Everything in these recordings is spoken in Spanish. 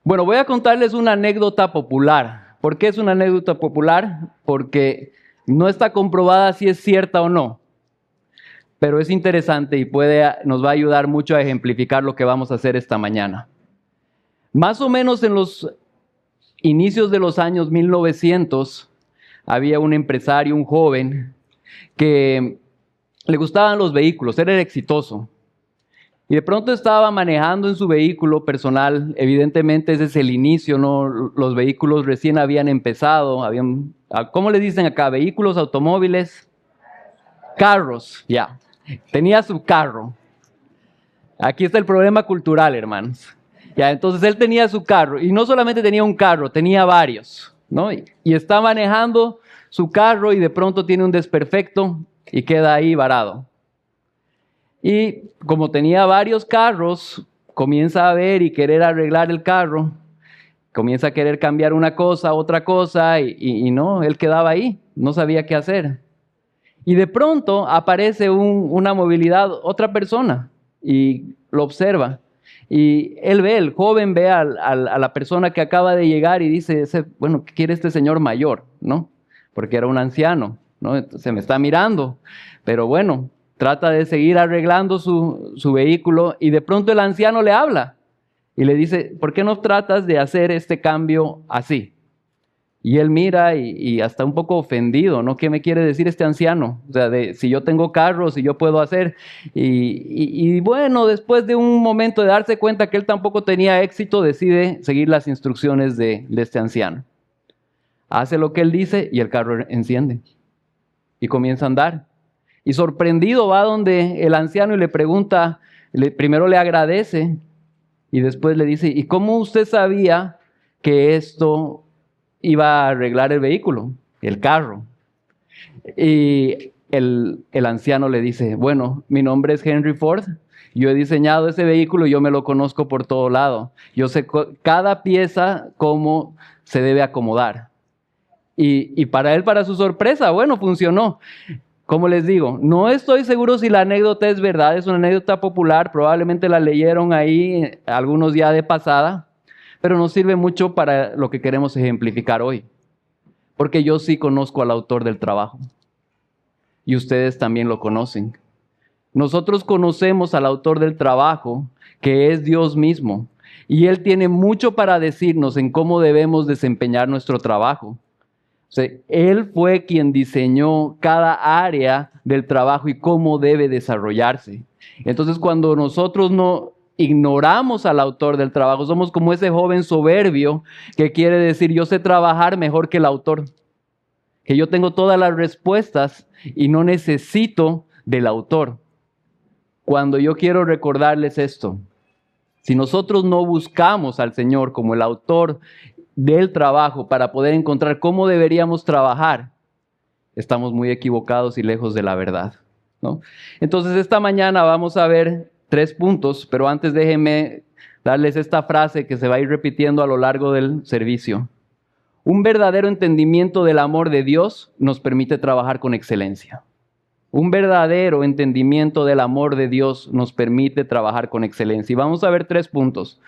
Bueno, voy a contarles una anécdota popular. ¿Por qué es una anécdota popular? Porque no está comprobada si es cierta o no, pero es interesante y nos va a ayudar mucho a ejemplificar lo que vamos a hacer esta mañana. Más o menos en los inicios de los años 1900, había un empresario, un joven, que le gustaban los vehículos, él era exitoso. Y de pronto estaba manejando en su vehículo personal. Evidentemente ese es el inicio, ¿no? Los vehículos recién habían empezado. ¿Cómo le dicen acá? ¿Vehículos, automóviles? Carros, ya. Tenía su carro. Aquí está el problema cultural, hermanos. Ya, entonces él tenía su carro. Y no solamente tenía un carro, tenía varios, ¿no? Y está manejando su carro y de pronto tiene un desperfecto y queda ahí varado. Y como tenía varios carros, comienza a ver y querer arreglar el carro, comienza a querer cambiar una cosa, otra cosa, y no, él quedaba ahí, no sabía qué hacer. Y de pronto aparece una movilidad, otra persona, y lo observa. Y el joven ve a la persona que acaba de llegar y dice, bueno, ¿qué quiere este señor mayor? ¿No? Porque era un anciano, ¿no? Entonces, se me está mirando, pero bueno, trata de seguir arreglando su vehículo y de pronto el anciano le habla y le dice, ¿por qué no tratas de hacer este cambio así? Y él mira y hasta un poco ofendido, ¿no? ¿Qué me quiere decir este anciano? O sea, si yo tengo carros, si yo puedo hacer. Y bueno, después de un momento de darse cuenta que él tampoco tenía éxito, decide seguir las instrucciones de este anciano. Hace lo que él dice y el carro enciende y comienza a andar. Y sorprendido va donde el anciano y le pregunta, primero le agradece y después le dice, ¿y cómo usted sabía que esto iba a arreglar el vehículo, el carro? Y el anciano le dice, bueno, mi nombre es Henry Ford, yo he diseñado ese vehículo, yo me lo conozco por todo lado, yo sé cada pieza cómo se debe acomodar. Y para él, para su sorpresa, bueno, funcionó. Como les digo, no estoy seguro si la anécdota es verdad, es una anécdota popular, probablemente la leyeron ahí algunos días de pasada, pero nos sirve mucho para lo que queremos ejemplificar hoy, porque yo sí conozco al autor del trabajo y ustedes también lo conocen. Nosotros conocemos al autor del trabajo, que es Dios mismo, y Él tiene mucho para decirnos en cómo debemos desempeñar nuestro trabajo. O sea, Él fue quien diseñó cada área del trabajo y cómo debe desarrollarse. Entonces, cuando nosotros no ignoramos al autor del trabajo, somos como ese joven soberbio que quiere decir, yo sé trabajar mejor que el autor, que yo tengo todas las respuestas y no necesito del autor. Cuando yo quiero recordarles esto, si nosotros no buscamos al Señor como el autor del trabajo para poder encontrar cómo deberíamos trabajar, estamos muy equivocados y lejos de la verdad, ¿no? Entonces esta mañana vamos a ver 3 puntos, pero antes déjenme darles esta frase que se va a ir repitiendo a lo largo del servicio. Un verdadero entendimiento del amor de Dios nos permite trabajar con excelencia. Un verdadero entendimiento del amor de Dios nos permite trabajar con excelencia. Y vamos a ver 3 puntos.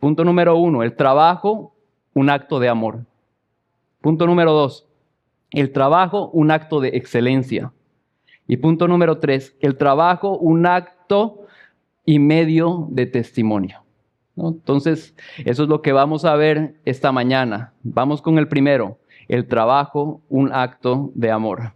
Punto número 1, el trabajo, un acto de amor. Punto número 2, el trabajo, un acto de excelencia. Y punto número 3, el trabajo, un acto y medio de testimonio, ¿no? Entonces, eso es lo que vamos a ver esta mañana. Vamos con el primero, el trabajo, un acto de amor.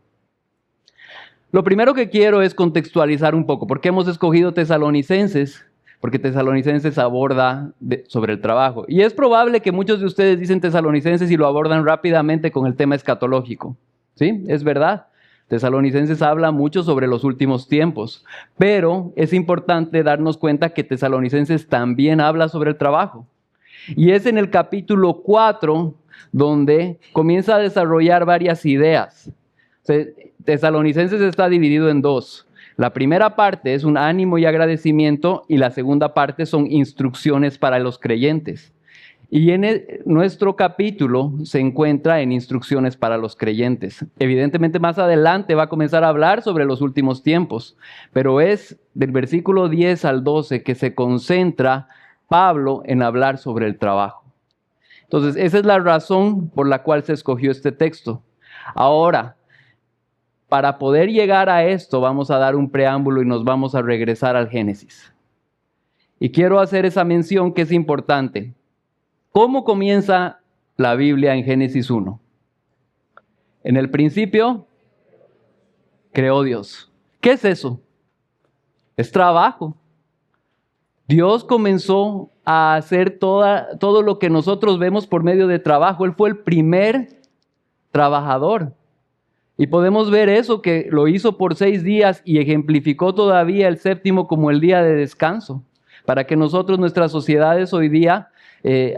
Lo primero que quiero es contextualizar un poco. ¿Por qué hemos escogido Tesalonicenses? Porque Tesalonicenses aborda sobre el trabajo. Y es probable que muchos de ustedes dicen Tesalonicenses y lo abordan rápidamente con el tema escatológico. ¿Sí? Es verdad. Tesalonicenses habla mucho sobre los últimos tiempos. Pero es importante darnos cuenta que Tesalonicenses también habla sobre el trabajo. Y es en el capítulo 4 donde comienza a desarrollar varias ideas. Tesalonicenses está dividido en 2. La primera parte es un ánimo y agradecimiento y la segunda parte son instrucciones para los creyentes. Y en nuestro capítulo se encuentra en instrucciones para los creyentes. Evidentemente más adelante va a comenzar a hablar sobre los últimos tiempos, pero es del versículo 10 al 12 que se concentra Pablo en hablar sobre el trabajo. Entonces, esa es la razón por la cual se escogió este texto. Ahora, para poder llegar a esto, vamos a dar un preámbulo y nos vamos a regresar al Génesis. Y quiero hacer esa mención que es importante. ¿Cómo comienza la Biblia en Génesis 1? En el principio, creó Dios. ¿Qué es eso? Es trabajo. Dios comenzó a hacer todo lo que nosotros vemos por medio de trabajo. Él fue el primer trabajador. Y podemos ver eso, que lo hizo por 6 días y ejemplificó todavía el séptimo como el día de descanso. Para que nosotros, nuestras sociedades hoy día,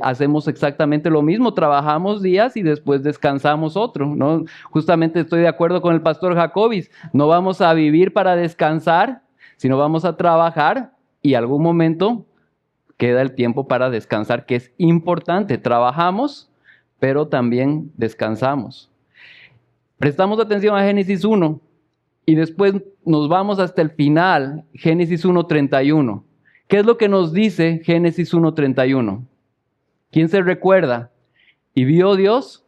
hacemos exactamente lo mismo. Trabajamos días y después descansamos otro, ¿no? Justamente estoy de acuerdo con el pastor Jacobis. No vamos a vivir para descansar, sino vamos a trabajar y algún momento queda el tiempo para descansar, que es importante. Trabajamos, pero también descansamos. Prestamos atención a Génesis 1 y después nos vamos hasta el final, Génesis 1:31. ¿Qué es lo que nos dice Génesis 1:31? ¿Quién se recuerda? Y vio Dios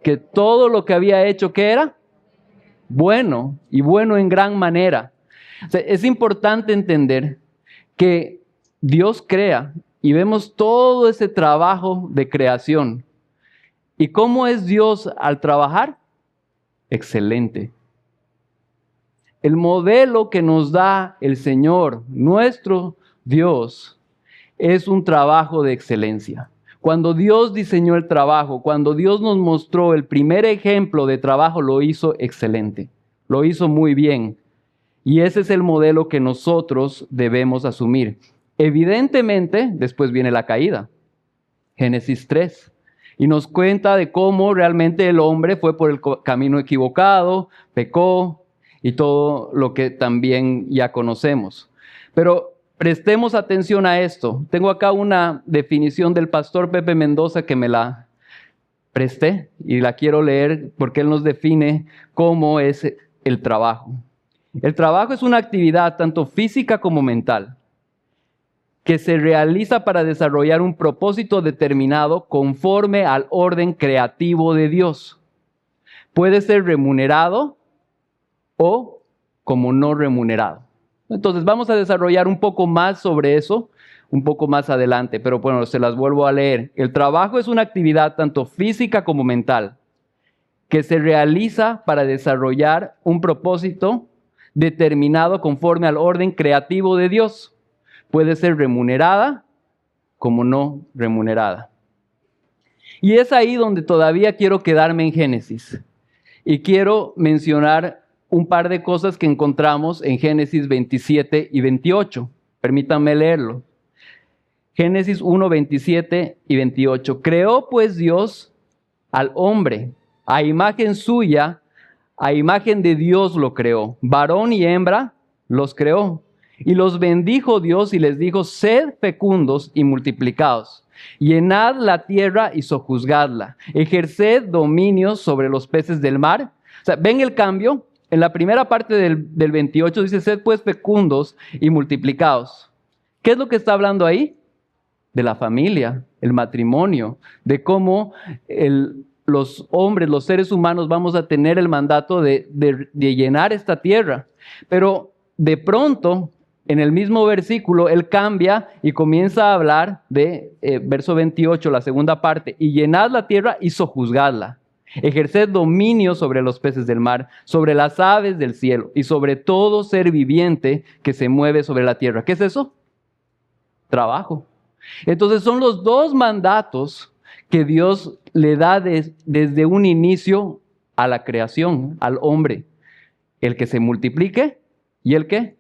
que todo lo que había hecho, ¿qué era? Bueno, y bueno en gran manera. O sea, es importante entender que Dios crea y vemos todo ese trabajo de creación. ¿Y cómo es Dios al trabajar? Excelente. El modelo que nos da el Señor, nuestro Dios, es un trabajo de excelencia. Cuando Dios diseñó el trabajo, cuando Dios nos mostró el primer ejemplo de trabajo, lo hizo excelente, lo hizo muy bien. Y ese es el modelo que nosotros debemos asumir. Evidentemente, después viene la caída, Génesis 3. Y nos cuenta de cómo realmente el hombre fue por el camino equivocado, pecó y todo lo que también ya conocemos. Pero prestemos atención a esto. Tengo acá una definición del pastor Pepe Mendoza que me la presté y la quiero leer porque él nos define cómo es el trabajo. El trabajo es una actividad tanto física como mental que se realiza para desarrollar un propósito determinado conforme al orden creativo de Dios. Puede ser remunerado o como no remunerado. Entonces vamos a desarrollar un poco más sobre eso, un poco más adelante, pero bueno, se las vuelvo a leer. El trabajo es una actividad tanto física como mental que se realiza para desarrollar un propósito determinado conforme al orden creativo de Dios. Puede ser remunerada como no remunerada. Y es ahí donde todavía quiero quedarme en Génesis. Y quiero mencionar un par de cosas que encontramos en Génesis 27 y 28. Permítanme leerlo. Génesis 1, 27 y 28. Creó pues Dios al hombre, a imagen suya, a imagen de Dios lo creó. Varón y hembra los creó. Y los bendijo Dios y les dijo, sed fecundos y multiplicaos. Llenad la tierra y sojuzgadla. Ejerced dominio sobre los peces del mar. O sea, ¿ven el cambio? En la primera parte del 28 dice, sed pues fecundos y multiplicaos. ¿Qué es lo que está hablando ahí? De la familia, el matrimonio, de cómo los hombres, los seres humanos vamos a tener el mandato de llenar esta tierra. Pero de pronto, en el mismo versículo, él cambia y comienza a hablar de verso 28, la segunda parte, y llenad la tierra y sojuzgadla. Ejerced dominio sobre los peces del mar, sobre las aves del cielo y sobre todo ser viviente que se mueve sobre la tierra. ¿Qué es eso? Trabajo. Entonces son los dos mandatos que Dios le da desde un inicio a la creación, al hombre. El que se multiplique y el que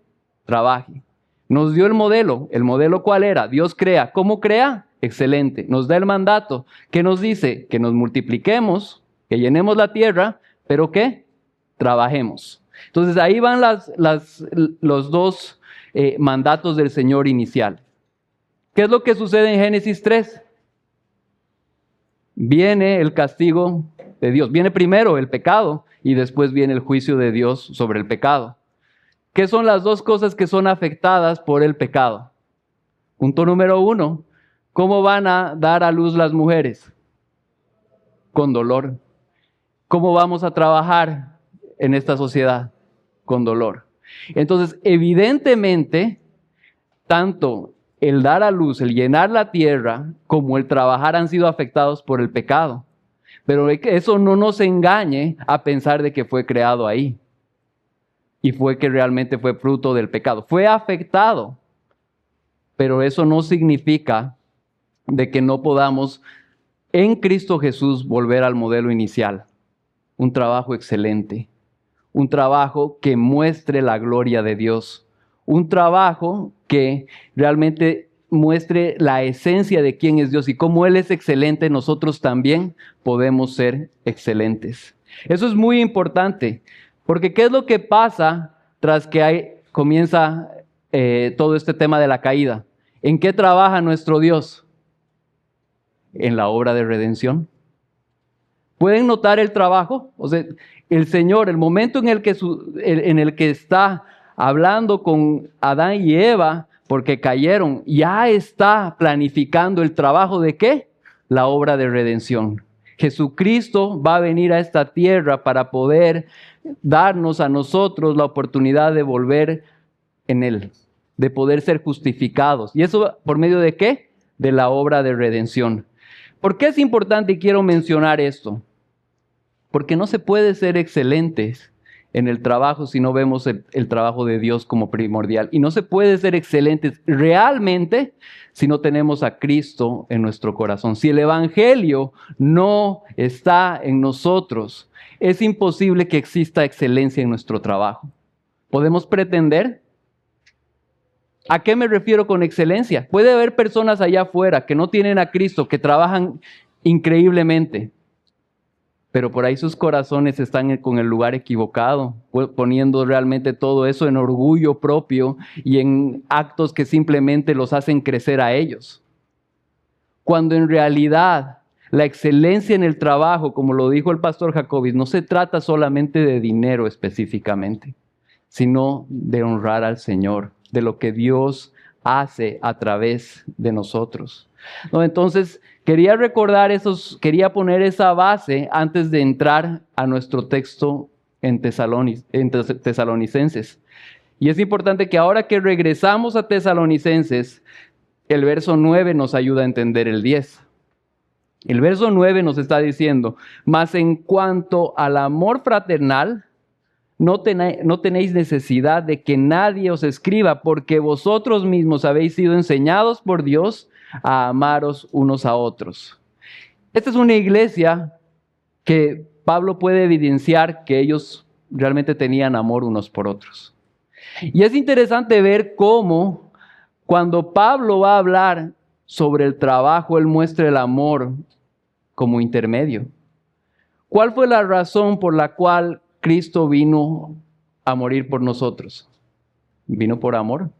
trabaje. Nos dio el modelo. ¿El modelo cuál era? Dios crea. ¿Cómo crea? Excelente. Nos da el mandato. ¿Qué nos dice? Que nos multipliquemos, que llenemos la tierra, pero que trabajemos. Entonces ahí van los dos mandatos del Señor inicial. ¿Qué es lo que sucede en Génesis 3? Viene el castigo de Dios. Viene primero el pecado y después viene el juicio de Dios sobre el pecado. ¿Qué son las dos cosas que son afectadas por el pecado? Punto número 1. ¿Cómo van a dar a luz las mujeres? Con dolor. ¿Cómo vamos a trabajar en esta sociedad? Con dolor. Entonces, evidentemente, tanto el dar a luz, el llenar la tierra, como el trabajar han sido afectados por el pecado. Pero que eso no nos engañe a pensar de que fue creado ahí. Y fue que realmente fue fruto del pecado. Fue afectado. Pero eso no significa de que no podamos en Cristo Jesús volver al modelo inicial. Un trabajo excelente. Un trabajo que muestre la gloria de Dios. Un trabajo que realmente muestre la esencia de quién es Dios y cómo Él es excelente, nosotros también podemos ser excelentes. Eso es muy importante, porque ¿qué es lo que pasa tras que comienza todo este tema de la caída? ¿En qué trabaja nuestro Dios? En la obra de redención. ¿Pueden notar el trabajo? O sea, el Señor, el momento en el que está hablando con Adán y Eva, porque cayeron, ya está planificando el trabajo de ¿qué? La obra de redención. Jesucristo va a venir a esta tierra para poder darnos a nosotros la oportunidad de volver en Él, de poder ser justificados. ¿Y eso por medio de qué? De la obra de redención. ¿Por qué es importante y quiero mencionar esto? Porque no se puede ser excelentes en el trabajo si no vemos el trabajo de Dios como primordial. Y no se puede ser excelentes realmente si no tenemos a Cristo en nuestro corazón. Si el Evangelio no está en nosotros, es imposible que exista excelencia en nuestro trabajo. ¿Podemos pretender? ¿A qué me refiero con excelencia? Puede haber personas allá afuera que no tienen a Cristo, que trabajan increíblemente, pero por ahí sus corazones están con el lugar equivocado, poniendo realmente todo eso en orgullo propio y en actos que simplemente los hacen crecer a ellos. Cuando en realidad la excelencia en el trabajo, como lo dijo el pastor Jacobis, no se trata solamente de dinero específicamente, sino de honrar al Señor, de lo que Dios hace a través de nosotros. ¿No? Entonces, quería poner esa base antes de entrar a nuestro texto en Tesalonicenses. Y es importante que ahora que regresamos a Tesalonicenses, el verso 9 nos ayuda a entender el 10. El verso 9 nos está diciendo, mas en cuanto al amor fraternal, no tenéis necesidad de que nadie os escriba, porque vosotros mismos habéis sido enseñados por Dios a amaros unos a otros. Esta es una iglesia que Pablo puede evidenciar que ellos realmente tenían amor unos por otros. Y es interesante ver cómo cuando Pablo va a hablar sobre el trabajo, él muestra el amor como intermedio. ¿Cuál fue la razón por la cual Cristo vino a morir por nosotros? Vino por amor.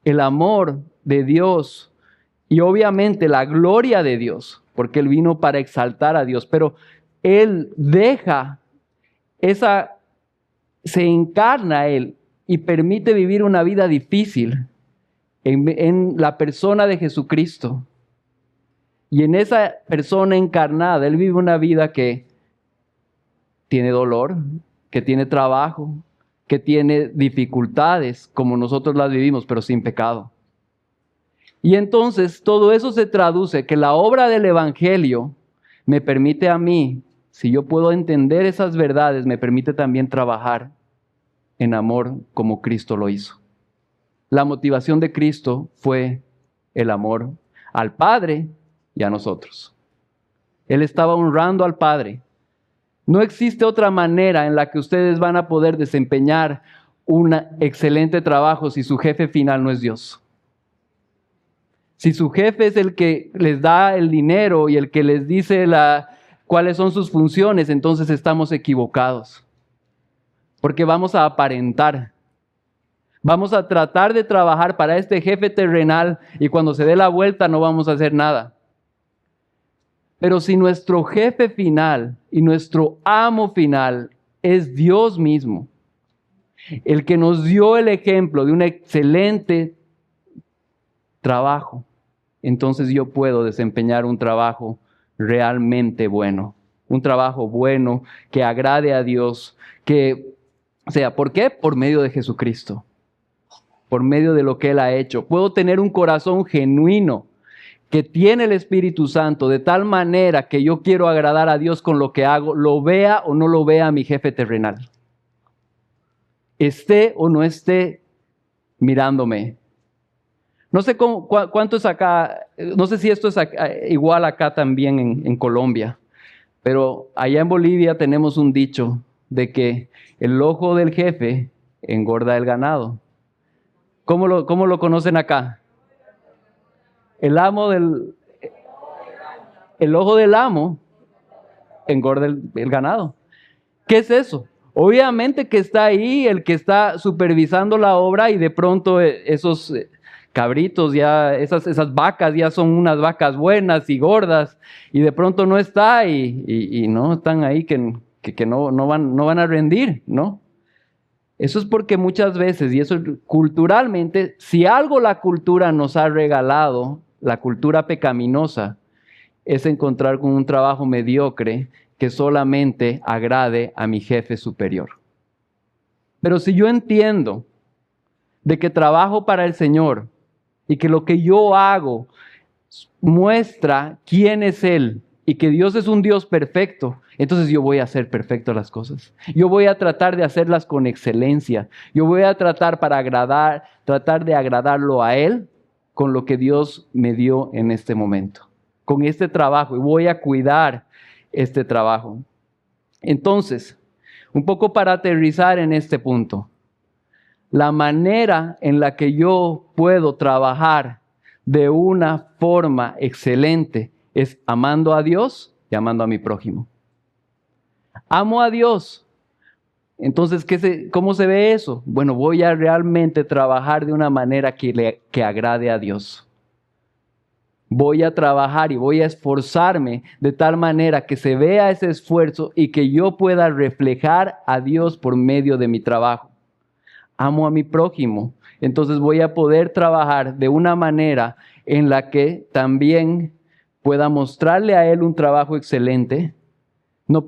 El amor de Dios y obviamente la gloria de Dios, porque Él vino para exaltar a Dios, pero Él se encarna a Él y permite vivir una vida difícil en la persona de Jesucristo. Y en esa persona encarnada, Él vive una vida que tiene dolor, que tiene trabajo, que tiene dificultades, como nosotros las vivimos, pero sin pecado. Y entonces todo eso se traduce que la obra del Evangelio me permite a mí, si yo puedo entender esas verdades, me permite también trabajar en amor como Cristo lo hizo. La motivación de Cristo fue el amor al Padre y a nosotros. Él estaba honrando al Padre. No existe otra manera en la que ustedes van a poder desempeñar un excelente trabajo si su jefe final no es Dios. Si su jefe es el que les da el dinero y el que les dice cuáles son sus funciones, entonces estamos equivocados. Porque vamos a aparentar. Vamos a tratar de trabajar para este jefe terrenal y cuando se dé la vuelta no vamos a hacer nada. Pero si nuestro jefe final y nuestro amo final es Dios mismo, el que nos dio el ejemplo de un excelente trabajo, entonces yo puedo desempeñar un trabajo realmente bueno. Un trabajo bueno que agrade a Dios, ¿por qué? Por medio de Jesucristo, por medio de lo que Él ha hecho. Puedo tener un corazón genuino que tiene el Espíritu Santo de tal manera que yo quiero agradar a Dios con lo que hago, lo vea o no lo vea mi jefe terrenal. Esté o no esté mirándome. No sé cuánto es acá, no sé si esto es igual acá también en Colombia, pero allá en Bolivia tenemos un dicho de que el ojo del jefe engorda el ganado. ¿Cómo lo conocen acá? El ojo del amo engorda el ganado. ¿Qué es eso? Obviamente que está ahí el que está supervisando la obra y de pronto esos cabritos, ya esas vacas ya son unas vacas buenas y gordas y de pronto no está y no están ahí que no van a rendir, ¿no? Eso es porque muchas veces, y eso culturalmente, si algo la cultura nos ha regalado, la cultura pecaminosa, es encontrar con un trabajo mediocre que solamente agrade a mi jefe superior. Pero si yo entiendo de que trabajo para el Señor y que lo que yo hago muestra quién es Él y que Dios es un Dios perfecto, entonces yo voy a hacer perfecto las cosas. Yo voy a tratar de hacerlas con excelencia. Yo voy a tratar de agradarlo a Él con lo que Dios me dio en este momento, con este trabajo, y voy a cuidar este trabajo. Entonces, un poco para aterrizar en este punto, la manera en la que yo puedo trabajar de una forma excelente es amando a Dios y amando a mi prójimo. Amo a Dios. Entonces, ¿cómo se ve eso? Bueno, voy a realmente trabajar de una manera que agrade a Dios. Voy a trabajar y voy a esforzarme de tal manera que se vea ese esfuerzo y que yo pueda reflejar a Dios por medio de mi trabajo. Amo a mi prójimo, entonces voy a poder trabajar de una manera en la que también pueda mostrarle a él un trabajo excelente. No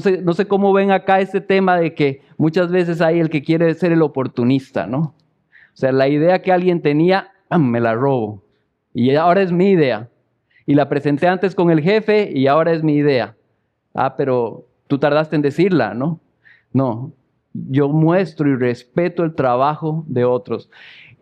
sé cómo ven acá este tema de que muchas veces hay el que quiere ser el oportunista, ¿no? O sea, la idea que alguien tenía, me la robo. Y ahora es mi idea. Y la presenté antes con el jefe y ahora es mi idea. Pero tú tardaste en decirla, ¿no? No, yo muestro y respeto el trabajo de otros.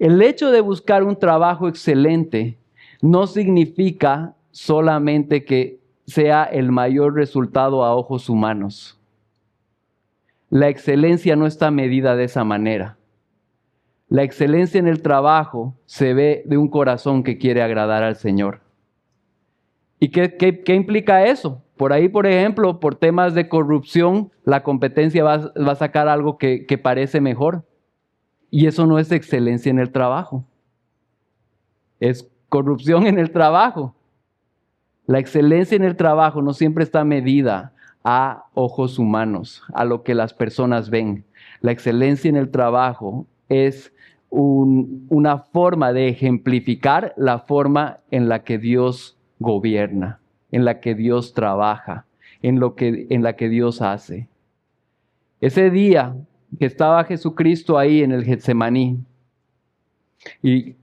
El hecho de buscar un trabajo excelente no significa solamente que sea el mayor resultado a ojos humanos. La excelencia no está medida de esa manera. La excelencia en el trabajo se ve de un corazón que quiere agradar al Señor. ¿Y qué implica eso? Por ahí, por ejemplo, por temas de corrupción, la competencia va a sacar algo que parece mejor. Y eso no es excelencia en el trabajo. Es corrupción en el trabajo. La excelencia en el trabajo no siempre está medida a ojos humanos, a lo que las personas ven. La excelencia en el trabajo es una forma de ejemplificar la forma en la que Dios gobierna, en la que Dios trabaja, en la que Dios hace. Ese día que estaba Jesucristo ahí en el Getsemaní y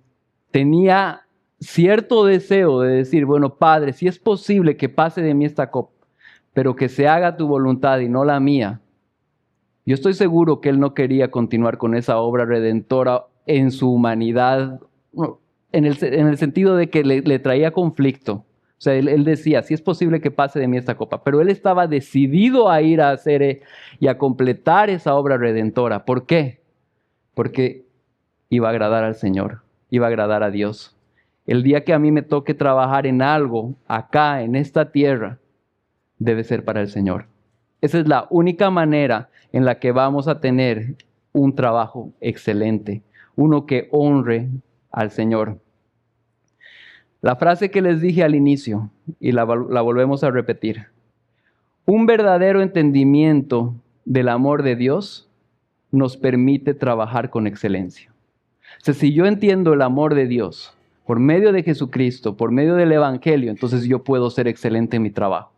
tenía cierto deseo de decir, bueno, Padre, si es posible que pase de mí esta copa, pero que se haga tu voluntad y no la mía. Yo estoy seguro que Él no quería continuar con esa obra redentora en su humanidad, en el sentido de que le traía conflicto. O sea, él decía, si es posible que pase de mí esta copa, pero Él estaba decidido a ir a hacer y a completar esa obra redentora. ¿Por qué? Porque iba a agradar al Señor, iba a agradar a Dios. El día que a mí me toque trabajar en algo acá, en esta tierra, debe ser para el Señor. Esa es la única manera en la que vamos a tener un trabajo excelente, uno que honre al Señor. La frase que les dije al inicio, y la volvemos a repetir. Un verdadero entendimiento del amor de Dios nos permite trabajar con excelencia. O sea, si yo entiendo el amor de Dios, por medio de Jesucristo, por medio del Evangelio, entonces yo puedo ser excelente en mi trabajo.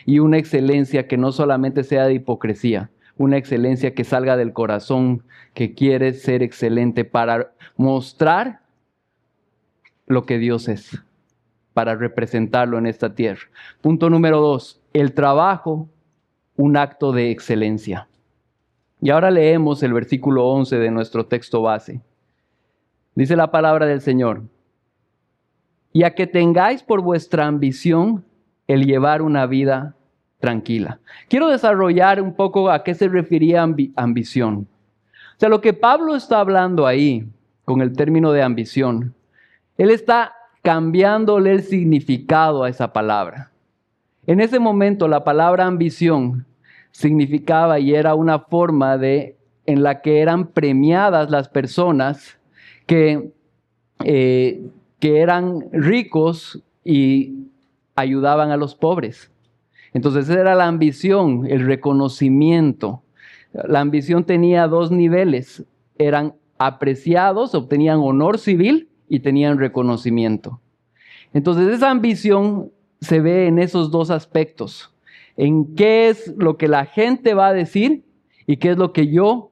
Y una excelencia que no solamente sea de hipocresía, una excelencia que salga del corazón, que quiere ser excelente para mostrar lo que Dios es, para representarlo en esta tierra. Punto número 2, el trabajo, un acto de excelencia. Y ahora leemos el versículo 11 de nuestro texto base. Dice la palabra del Señor: y a que tengáis por vuestra ambición el llevar una vida tranquila. Quiero desarrollar un poco a qué se refería ambición. O sea, lo que Pablo está hablando ahí con el término de ambición, él está cambiándole el significado a esa palabra. En ese momento la palabra ambición significaba y era una forma en la que eran premiadas las personas que eran ricos y ayudaban a los pobres. Entonces era la ambición, el reconocimiento. La ambición tenía dos niveles. Eran apreciados, obtenían honor civil y tenían reconocimiento. Entonces esa ambición se ve en esos dos aspectos. En qué es lo que la gente va a decir y qué es lo que yo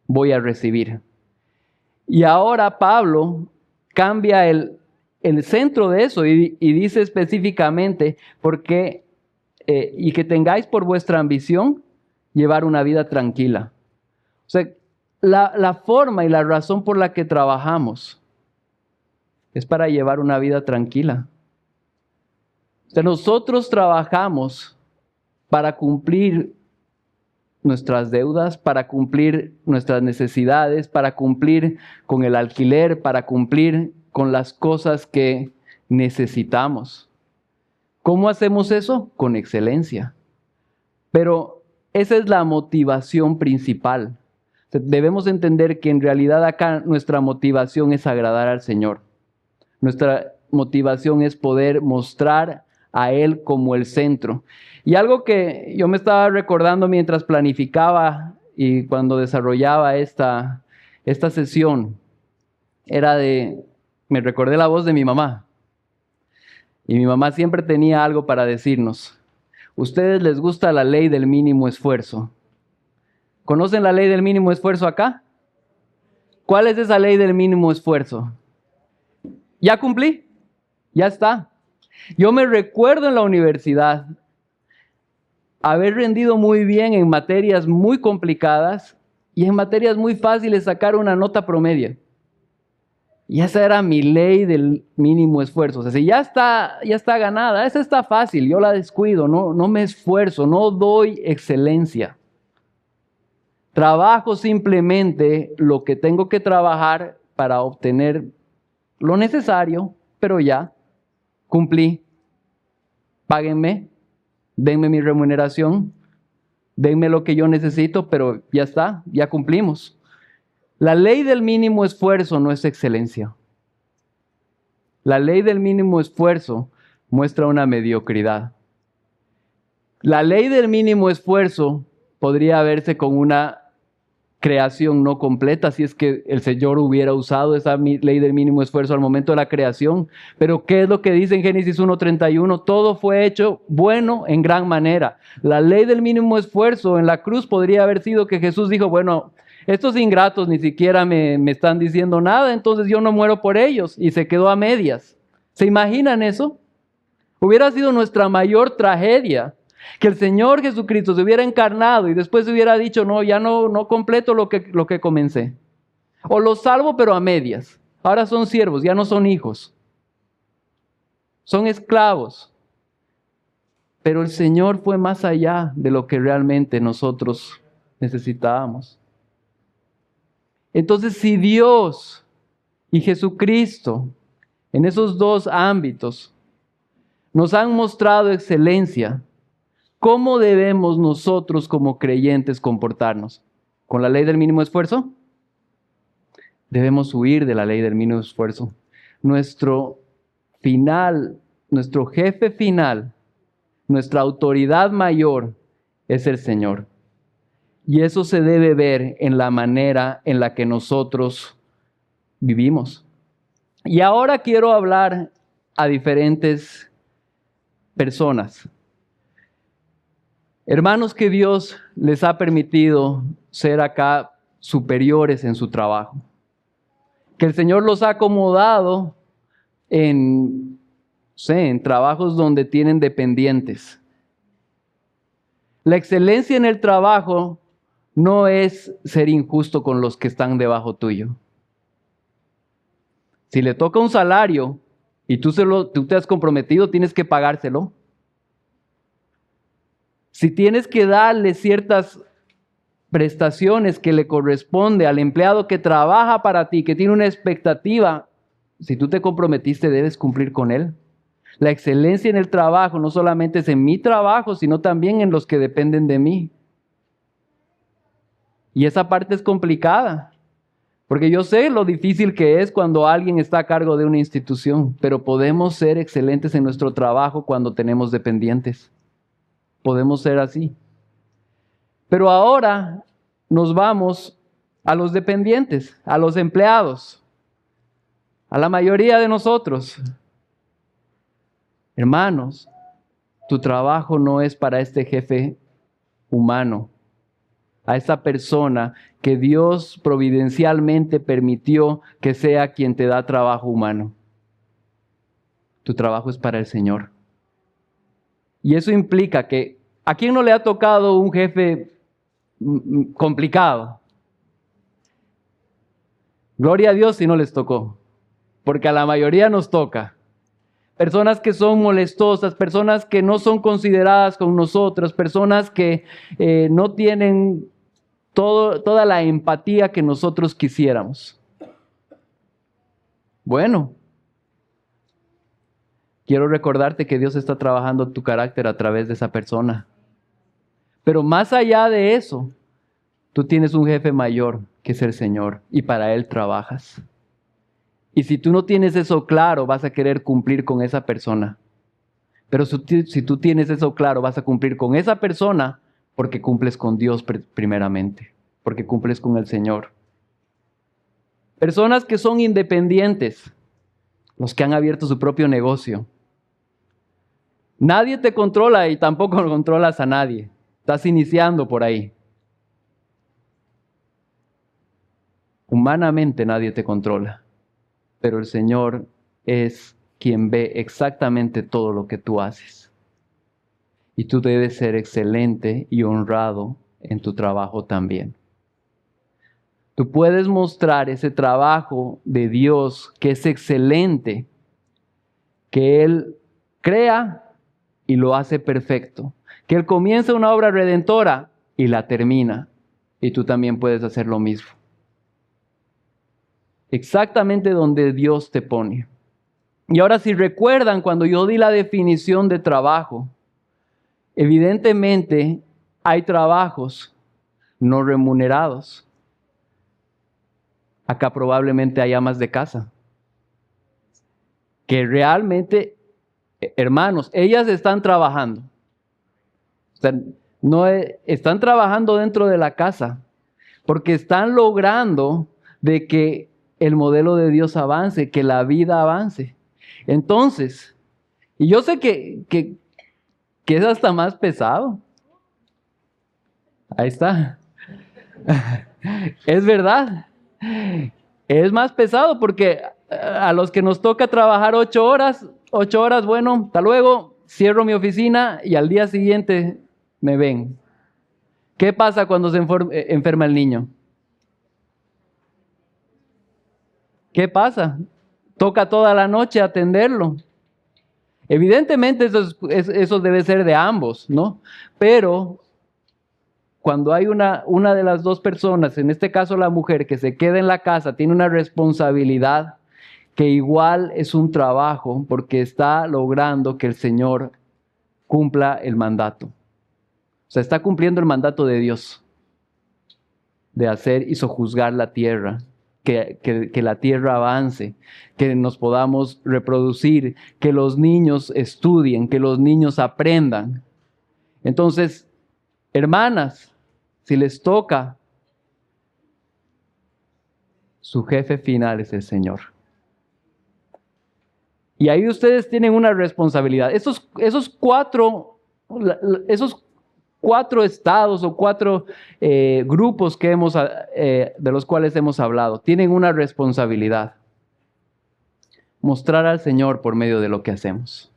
voy a recibir. Y ahora Pablo cambia el centro de eso y dice específicamente porque y que tengáis por vuestra ambición llevar una vida tranquila. O sea, la forma y la razón por la que trabajamos es para llevar una vida tranquila. O sea, nosotros trabajamos para cumplir nuestras deudas, para cumplir nuestras necesidades, para cumplir con el alquiler, para cumplir con las cosas que necesitamos. ¿Cómo hacemos eso? Con excelencia. Pero esa es la motivación principal. Debemos entender que en realidad acá nuestra motivación es agradar al Señor. Nuestra motivación es poder mostrar a Él como el centro. Y algo que yo me estaba recordando mientras planificaba y cuando desarrollaba esta sesión, me recordé la voz de mi mamá. Y mi mamá siempre tenía algo para decirnos. ¿Ustedes les gusta la ley del mínimo esfuerzo? ¿Conocen la ley del mínimo esfuerzo acá? ¿Cuál es esa ley del mínimo esfuerzo? Ya cumplí, ya está. Yo me recuerdo en la universidad haber rendido muy bien en materias muy complicadas y en materias muy fáciles sacar una nota promedio. Y esa era mi ley del mínimo esfuerzo. O sea, si ya está ganada, esa está fácil, yo la descuido, no me esfuerzo, no doy excelencia. Trabajo simplemente lo que tengo que trabajar para obtener lo necesario, pero ya cumplí. Páguenme, denme mi remuneración, denme lo que yo necesito, pero ya está, ya cumplimos. La ley del mínimo esfuerzo no es excelencia. La ley del mínimo esfuerzo muestra una mediocridad. La ley del mínimo esfuerzo podría verse con una creación no completa, si es que el Señor hubiera usado esa ley del mínimo esfuerzo al momento de la creación. Pero ¿qué es lo que dice en Génesis 1:31? Todo fue hecho bueno en gran manera. La ley del mínimo esfuerzo en la cruz podría haber sido que Jesús dijo, bueno, estos ingratos ni siquiera me están diciendo nada, entonces yo no muero por ellos, y se quedó a medias. ¿Se imaginan eso? Hubiera sido nuestra mayor tragedia que el Señor Jesucristo se hubiera encarnado y después hubiera dicho, no, ya no completo lo que comencé. O los salvo pero a medias. Ahora son siervos, ya no son hijos. Son esclavos. Pero el Señor fue más allá de lo que realmente nosotros necesitábamos. Entonces, si Dios y Jesucristo en esos dos ámbitos nos han mostrado excelencia, ¿cómo debemos nosotros como creyentes comportarnos? ¿Con la ley del mínimo esfuerzo? Debemos huir de la ley del mínimo esfuerzo. Nuestro jefe final, nuestra autoridad mayor es el Señor. Y eso se debe ver en la manera en la que nosotros vivimos. Y ahora quiero hablar a diferentes personas. Hermanos que Dios les ha permitido ser acá superiores en su trabajo. Que el Señor los ha acomodado en trabajos donde tienen dependientes. La excelencia en el trabajo no es ser injusto con los que están debajo tuyo. Si le toca un salario y tú te has comprometido, tienes que pagárselo. Si tienes que darle ciertas prestaciones que le corresponde al empleado que trabaja para ti, que tiene una expectativa, si tú te comprometiste, debes cumplir con él. La excelencia en el trabajo no solamente es en mi trabajo, sino también en los que dependen de mí. Y esa parte es complicada, porque yo sé lo difícil que es cuando alguien está a cargo de una institución, pero podemos ser excelentes en nuestro trabajo cuando tenemos dependientes. Podemos ser así. Pero ahora nos vamos a los dependientes, a los empleados, a la mayoría de nosotros. Hermanos, tu trabajo no es para este jefe humano, a esa persona que Dios providencialmente permitió que sea quien te da trabajo humano. Tu trabajo es para el Señor. Y eso implica que ¿a quién no le ha tocado un jefe complicado? Gloria a Dios si no les tocó, porque a la mayoría nos toca. Personas que son molestosas, personas que no son consideradas con nosotros, personas que no tienen toda la empatía que nosotros quisiéramos. Bueno, quiero recordarte que Dios está trabajando tu carácter a través de esa persona. Pero más allá de eso, tú tienes un jefe mayor que es el Señor y para Él trabajas. Y si tú no tienes eso claro, vas a querer cumplir con esa persona. Pero si tú tienes eso claro, vas a cumplir con esa persona porque cumples con Dios primeramente, porque cumples con el Señor. Personas que son independientes, los que han abierto su propio negocio. Nadie te controla y tampoco controlas a nadie. Estás iniciando por ahí. Humanamente nadie te controla, pero el Señor es quien ve exactamente todo lo que tú haces. Y tú debes ser excelente y honrado en tu trabajo también. Tú puedes mostrar ese trabajo de Dios que es excelente, que Él crea y lo hace perfecto, que Él comienza una obra redentora y la termina. Y tú también puedes hacer lo mismo. Exactamente donde Dios te pone. Y ahora si recuerdan cuando yo di la definición de trabajo, evidentemente hay trabajos no remunerados. Acá probablemente hay amas de casa que realmente, hermanos, ellas están trabajando. O sea, están trabajando dentro de la casa porque están logrando de que el modelo de Dios avance, que la vida avance. Entonces, y yo sé que es hasta más pesado. Ahí está. Es verdad. Es más pesado porque a los que nos toca trabajar 8 horas, bueno, hasta luego, cierro mi oficina y al día siguiente me ven. ¿Qué pasa cuando se enferma el niño? ¿Qué pasa? Toca toda la noche atenderlo. Evidentemente eso debe ser de ambos, ¿no? Pero cuando hay una de las dos personas, en este caso la mujer, que se queda en la casa, tiene una responsabilidad que igual es un trabajo porque está logrando que el Señor cumpla el mandato. O sea, está cumpliendo el mandato de Dios de hacer y sojuzgar la tierra, que la tierra avance, que nos podamos reproducir, que los niños estudien, que los niños aprendan. Entonces, hermanas, si les toca, su jefe final es el Señor. Y ahí ustedes tienen una responsabilidad. Esos cuatro estados o cuatro grupos de los cuales hemos hablado, tienen una responsabilidad. Mostrar al Señor por medio de lo que hacemos.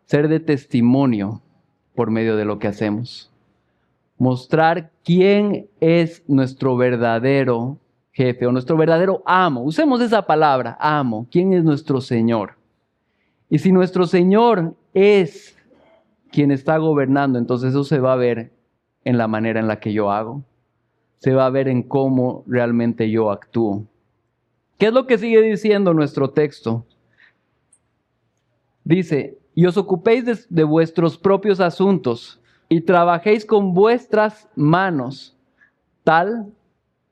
Ser de testimonio por medio de lo que hacemos. Mostrar quién es nuestro verdadero jefe o nuestro verdadero amo. Usemos esa palabra, amo. ¿Quién es nuestro Señor? Y si nuestro Señor es quien está gobernando, entonces eso se va a ver en la manera en la que yo hago. Se va a ver en cómo realmente yo actúo. ¿Qué es lo que sigue diciendo nuestro texto? Dice, y os ocupéis de vuestros propios asuntos y trabajéis con vuestras manos, tal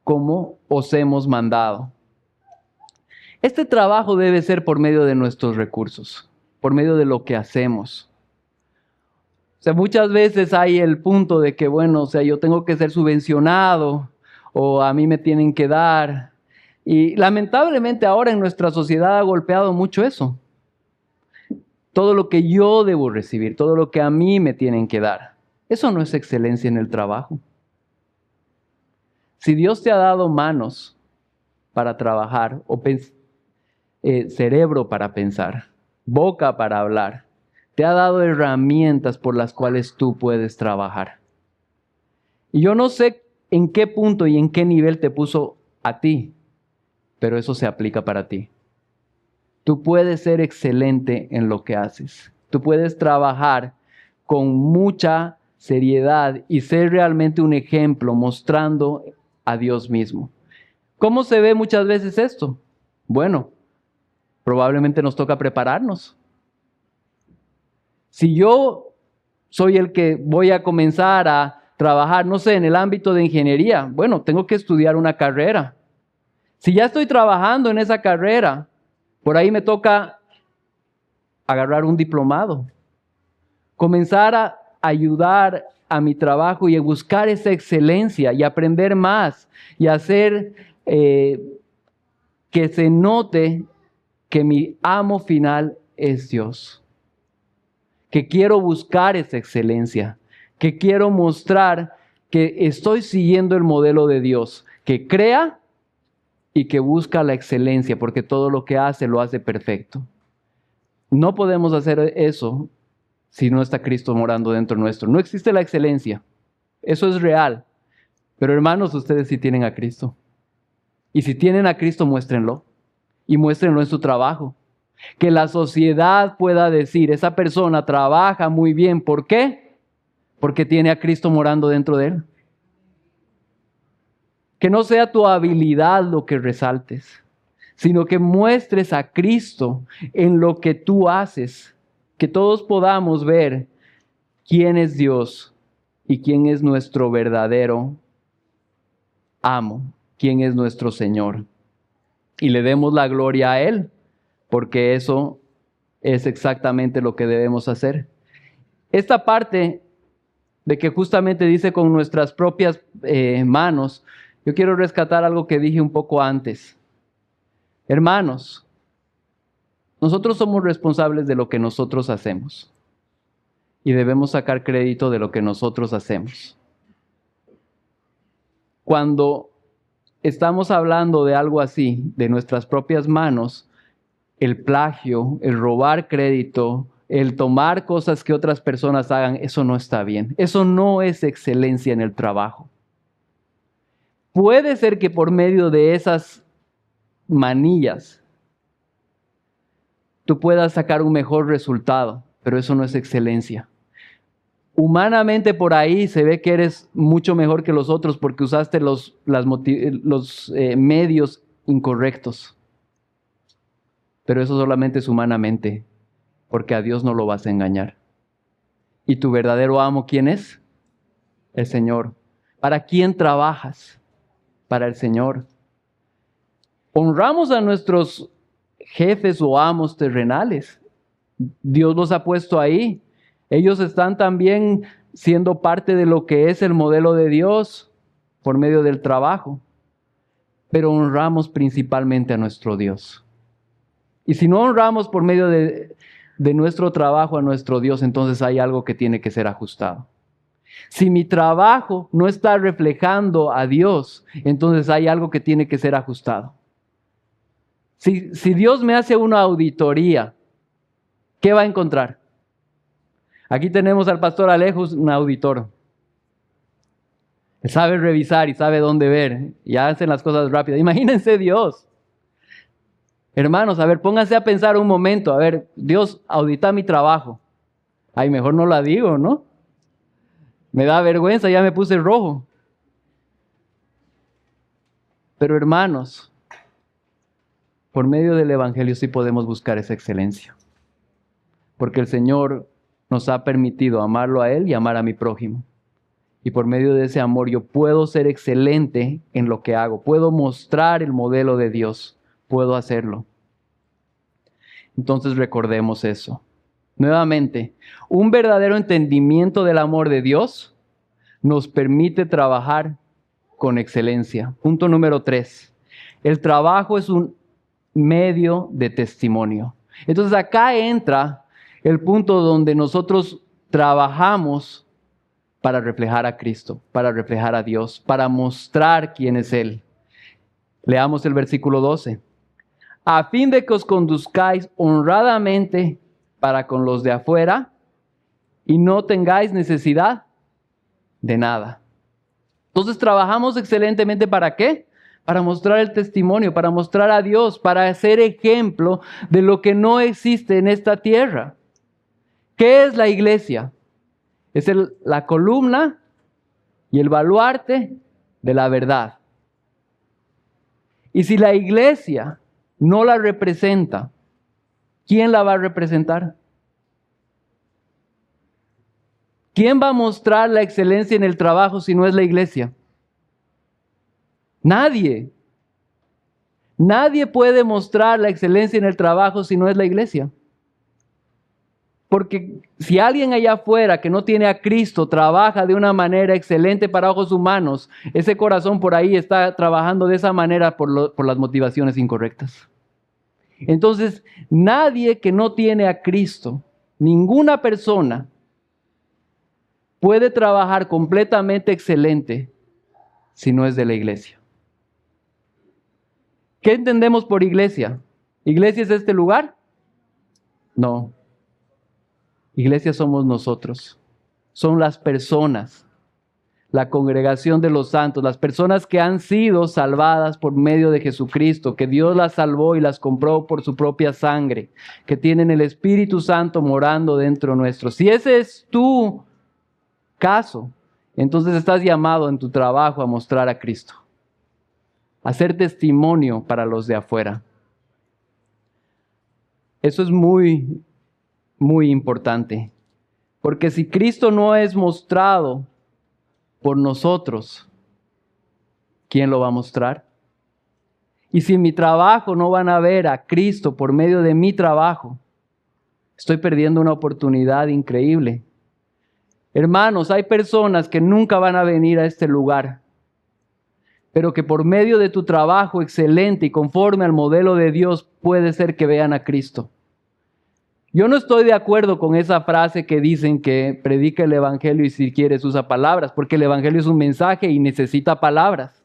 como os hemos mandado. Este trabajo debe ser por medio de nuestros recursos, por medio de lo que hacemos. O sea, muchas veces hay el punto de que, bueno, o sea, yo tengo que ser subvencionado o a mí me tienen que dar. Y lamentablemente ahora en nuestra sociedad ha golpeado mucho eso. Todo lo que yo debo recibir, todo lo que a mí me tienen que dar. Eso no es excelencia en el trabajo. Si Dios te ha dado manos para trabajar o cerebro para pensar, boca para hablar, te ha dado herramientas por las cuales tú puedes trabajar. Y yo no sé en qué punto y en qué nivel te puso a ti, pero eso se aplica para ti. Tú puedes ser excelente en lo que haces. Tú puedes trabajar con mucha seriedad y ser realmente un ejemplo mostrando a Dios mismo. ¿Cómo se ve muchas veces esto? Bueno, probablemente nos toca prepararnos. Si yo soy el que voy a comenzar a trabajar, no sé, en el ámbito de ingeniería, bueno, tengo que estudiar una carrera. Si ya estoy trabajando en esa carrera, por ahí me toca agarrar un diplomado, comenzar a ayudar a mi trabajo y a buscar esa excelencia y aprender más y hacer que se note que mi amo final es Dios. Que quiero buscar esa excelencia, que quiero mostrar que estoy siguiendo el modelo de Dios, que crea y que busca la excelencia, porque todo lo que hace lo hace perfecto. No podemos hacer eso si no está Cristo morando dentro nuestro. No existe la excelencia, eso es real. Pero hermanos, ustedes sí tienen a Cristo. Y si tienen a Cristo, muéstrenlo. Y muéstrenlo en su trabajo. Que la sociedad pueda decir, esa persona trabaja muy bien. ¿Por qué? Porque tiene a Cristo morando dentro de él. Que no sea tu habilidad lo que resaltes, sino que muestres a Cristo en lo que tú haces. Que todos podamos ver quién es Dios y quién es nuestro verdadero amo, quién es nuestro Señor. Y le demos la gloria a Él, porque eso es exactamente lo que debemos hacer. Esta parte de que justamente dice con nuestras propias manos, yo quiero rescatar algo que dije un poco antes. Hermanos, nosotros somos responsables de lo que nosotros hacemos y debemos sacar crédito de lo que nosotros hacemos. Cuando estamos hablando de algo así, de nuestras propias manos, el plagio, el robar crédito, el tomar cosas que otras personas hagan, eso no está bien. Eso no es excelencia en el trabajo. Puede ser que por medio de esas manillas tú puedas sacar un mejor resultado, pero eso no es excelencia. Humanamente por ahí se ve que eres mucho mejor que los otros porque usaste los medios incorrectos. Pero eso solamente es humanamente, porque a Dios no lo vas a engañar. ¿Y tu verdadero amo quién es? El Señor. ¿Para quién trabajas? Para el Señor. Honramos a nuestros jefes o amos terrenales. Dios los ha puesto ahí. Ellos están también siendo parte de lo que es el modelo de Dios por medio del trabajo. Pero honramos principalmente a nuestro Dios. Y si no honramos por medio de nuestro trabajo a nuestro Dios, entonces hay algo que tiene que ser ajustado. Si mi trabajo no está reflejando a Dios, entonces hay algo que tiene que ser ajustado. Si Dios me hace una auditoría, ¿qué va a encontrar? Aquí tenemos al pastor Alejos, un auditor. Él sabe revisar y sabe dónde ver y hacen las cosas rápidas. Imagínense Dios. Hermanos, a ver, pónganse a pensar un momento. A ver, Dios, audita mi trabajo. Ay, mejor no la digo, ¿no? Me da vergüenza, ya me puse rojo. Pero hermanos, por medio del Evangelio sí podemos buscar esa excelencia. Porque el Señor nos ha permitido amarlo a Él y amar a mi prójimo. Y por medio de ese amor yo puedo ser excelente en lo que hago. Puedo mostrar el modelo de Dios. Puedo hacerlo. Entonces recordemos eso. Nuevamente, un verdadero entendimiento del amor de Dios nos permite trabajar con excelencia. Punto número 3. El trabajo es un medio de testimonio. Entonces acá entra el punto donde nosotros trabajamos para reflejar a Cristo, para reflejar a Dios, para mostrar quién es Él. Leamos el versículo 12. A fin de que os conduzcáis honradamente para con los de afuera y no tengáis necesidad de nada. Entonces trabajamos excelentemente ¿para qué? Para mostrar el testimonio, para mostrar a Dios, para ser ejemplo de lo que no existe en esta tierra. ¿Qué es la iglesia? Es la columna y el baluarte de la verdad. Y si la iglesia no la representa, ¿quién la va a representar? ¿Quién va a mostrar la excelencia en el trabajo si no es la iglesia? Nadie. Nadie puede mostrar la excelencia en el trabajo si no es la iglesia. Porque si alguien allá afuera que no tiene a Cristo trabaja de una manera excelente para ojos humanos, ese corazón por ahí está trabajando de esa manera por las motivaciones incorrectas. Entonces, nadie que no tiene a Cristo, ninguna persona puede trabajar completamente excelente si no es de la iglesia. ¿Qué entendemos por iglesia? ¿Iglesia es este lugar? No. Iglesia somos nosotros. Son las personas, la congregación de los santos, las personas que han sido salvadas por medio de Jesucristo, que Dios las salvó y las compró por su propia sangre, que tienen el Espíritu Santo morando dentro nuestro. Si ese es tu caso, entonces estás llamado en tu trabajo a mostrar a Cristo, a ser testimonio para los de afuera. Eso es muy importante, porque si Cristo no es mostrado por nosotros, ¿quién lo va a mostrar? Y si en mi trabajo no van a ver a Cristo por medio de mi trabajo, estoy perdiendo una oportunidad increíble. Hermanos, hay personas que nunca van a venir a este lugar, pero que por medio de tu trabajo excelente y conforme al modelo de Dios puede ser que vean a Cristo. Yo no estoy de acuerdo con esa frase que dicen que predica el evangelio y si quieres usa palabras, porque el evangelio es un mensaje y necesita palabras.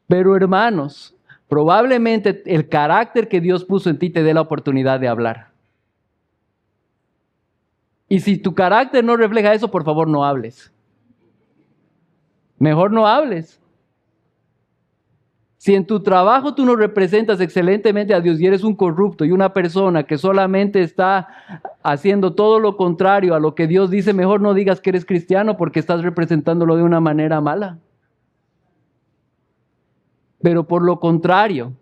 Pero hermanos, probablemente el carácter que Dios puso en ti te dé la oportunidad de hablar. Y si tu carácter no refleja eso, por favor no hables. Mejor no hables. Si en tu trabajo tú no representas excelentemente a Dios y eres un corrupto y una persona que solamente está haciendo todo lo contrario a lo que Dios dice, mejor no digas que eres cristiano porque estás representándolo de una manera mala. Pero por lo contrario,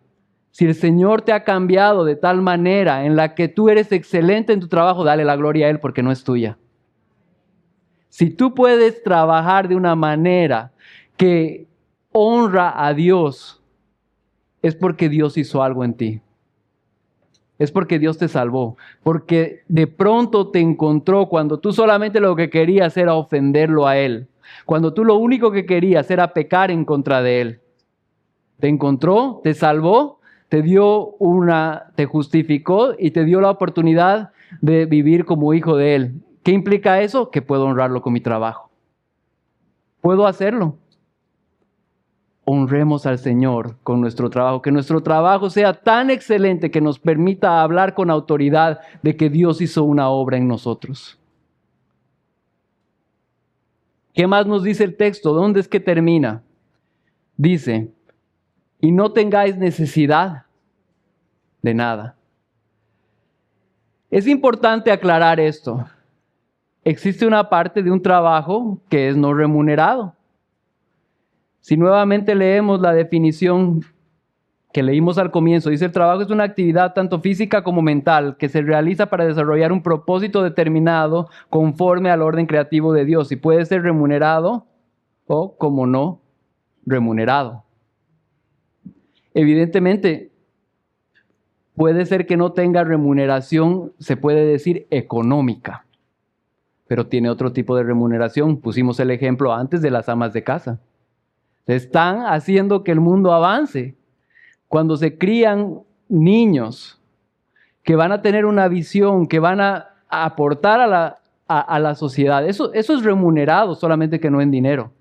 si el Señor te ha cambiado de tal manera en la que tú eres excelente en tu trabajo, dale la gloria a Él porque no es tuya. Si tú puedes trabajar de una manera que honra a Dios, es porque Dios hizo algo en ti. Es porque Dios te salvó. Porque de pronto te encontró cuando tú solamente lo que querías era ofenderlo a Él. Cuando tú lo único que querías era pecar en contra de Él. Te encontró, te salvó, te justificó y te dio la oportunidad de vivir como hijo de Él. ¿Qué implica eso? Que puedo honrarlo con mi trabajo. Puedo hacerlo. Honremos al Señor con nuestro trabajo. Que nuestro trabajo sea tan excelente que nos permita hablar con autoridad de que Dios hizo una obra en nosotros. ¿Qué más nos dice el texto? ¿Dónde es que termina? Dice, y no tengáis necesidad de nada. Es importante aclarar esto. Existe una parte de un trabajo que es no remunerado. Si nuevamente leemos la definición que leímos al comienzo, dice: el trabajo es una actividad tanto física como mental que se realiza para desarrollar un propósito determinado conforme al orden creativo de Dios, y puede ser remunerado o, como no, remunerado. Evidentemente, puede ser que no tenga remuneración, se puede decir económica, pero tiene otro tipo de remuneración. Pusimos el ejemplo antes de las amas de casa. Están haciendo que el mundo avance. Cuando se crían niños que van a tener una visión, que van a aportar a la sociedad, eso es remunerado, solamente que no en dinero.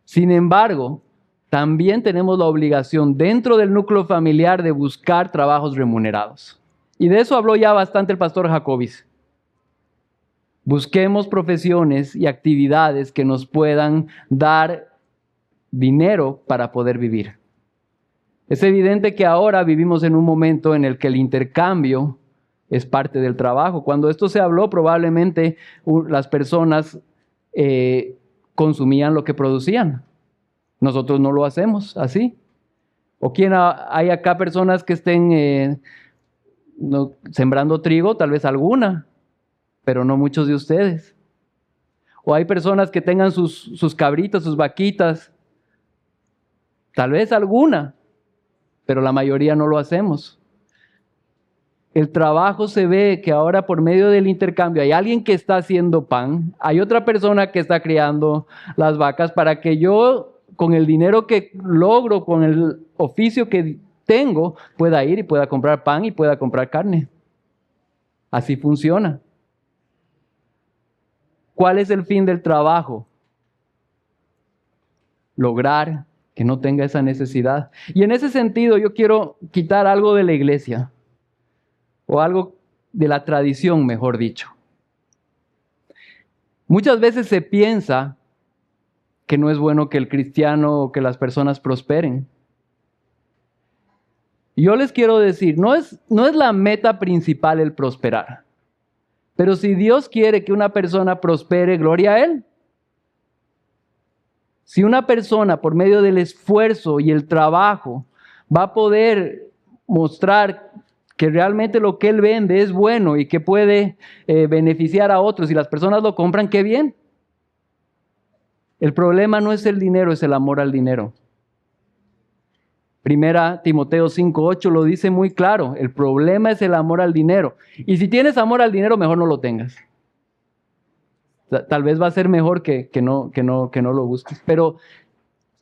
Sin embargo, también tenemos la obligación dentro del núcleo familiar de buscar trabajos remunerados. Y de eso habló ya bastante el pastor Jacobis. Busquemos profesiones y actividades que nos puedan dar dinero para poder vivir. Es evidente que ahora vivimos en un momento en el que el intercambio es parte del trabajo. Cuando esto se habló, probablemente las personas consumían lo que producían. Nosotros no lo hacemos así. ¿O quién hay acá personas que estén sembrando trigo? Tal vez alguna, pero no muchos de ustedes. O hay personas que tengan sus cabritas, sus vaquitas. Tal vez alguna, pero la mayoría no lo hacemos. El trabajo se ve que ahora por medio del intercambio hay alguien que está haciendo pan, hay otra persona que está criando las vacas para que yo, con el dinero que logro, con el oficio que tengo, pueda ir y pueda comprar pan y pueda comprar carne. Así funciona. ¿Cuál es el fin del trabajo? Lograr que no tenga esa necesidad. Y en ese sentido yo quiero quitar algo de la iglesia, o algo de la tradición, mejor dicho. Muchas veces se piensa que no es bueno que el cristiano o que las personas prosperen. Y yo les quiero decir, no es la meta principal el prosperar. Pero si Dios quiere que una persona prospere, gloria a Él. Si una persona, por medio del esfuerzo y el trabajo, va a poder mostrar que realmente lo que él vende es bueno y que puede beneficiar a otros y las personas lo compran, qué bien. El problema no es el dinero, es el amor al dinero. Primera Timoteo 5:8 lo dice muy claro. El problema es el amor al dinero. Y si tienes amor al dinero, mejor no lo tengas. Tal vez va a ser mejor que no lo busques. Pero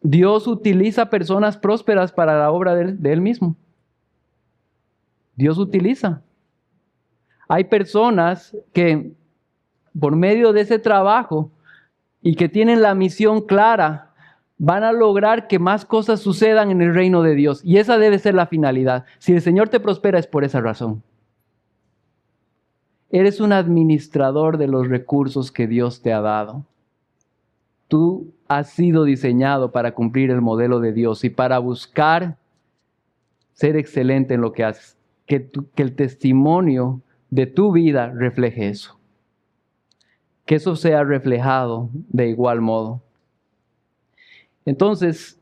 Dios utiliza personas prósperas para la obra de Él mismo. Dios utiliza. Hay personas que por medio de ese trabajo y que tienen la misión clara, van a lograr que más cosas sucedan en el reino de Dios. Y esa debe ser la finalidad. Si el Señor te prospera es por esa razón. Eres un administrador de los recursos que Dios te ha dado. Tú has sido diseñado para cumplir el modelo de Dios y para buscar ser excelente en lo que haces. Que el testimonio de tu vida refleje eso. Que eso sea reflejado de igual modo. Entonces,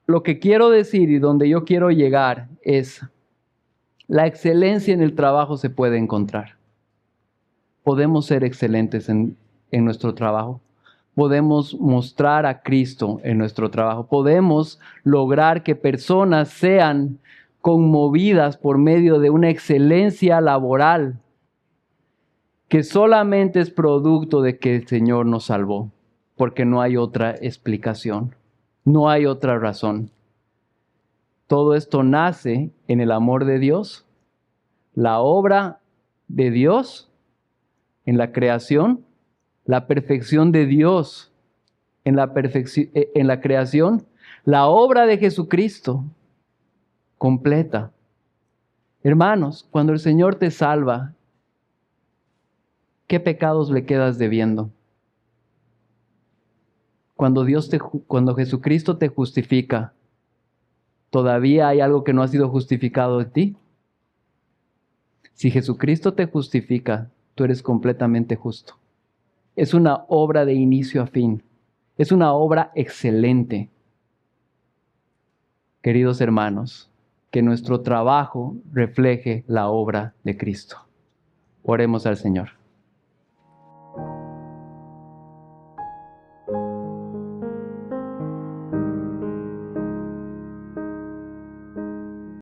lo que quiero decir y donde yo quiero llegar es: la excelencia en el trabajo se puede encontrar. Podemos ser excelentes en nuestro trabajo. Podemos mostrar a Cristo en nuestro trabajo. Podemos lograr que personas sean conmovidas por medio de una excelencia laboral que solamente es producto de que el Señor nos salvó, porque no hay otra explicación, no hay otra razón. todo esto nace en el amor de Dios, la obra de Dios en la creación, la perfección de Dios en la creación, la obra de Jesucristo completa. Hermanos, cuando el Señor te salva, ¿qué pecados le quedas debiendo? Cuando Jesucristo te justifica, ¿todavía hay algo que no ha sido justificado de ti? Si Jesucristo te justifica, tú eres completamente justo. Es una obra de inicio a fin. Es una obra excelente. Queridos hermanos, que nuestro trabajo refleje la obra de Cristo. Oremos al Señor.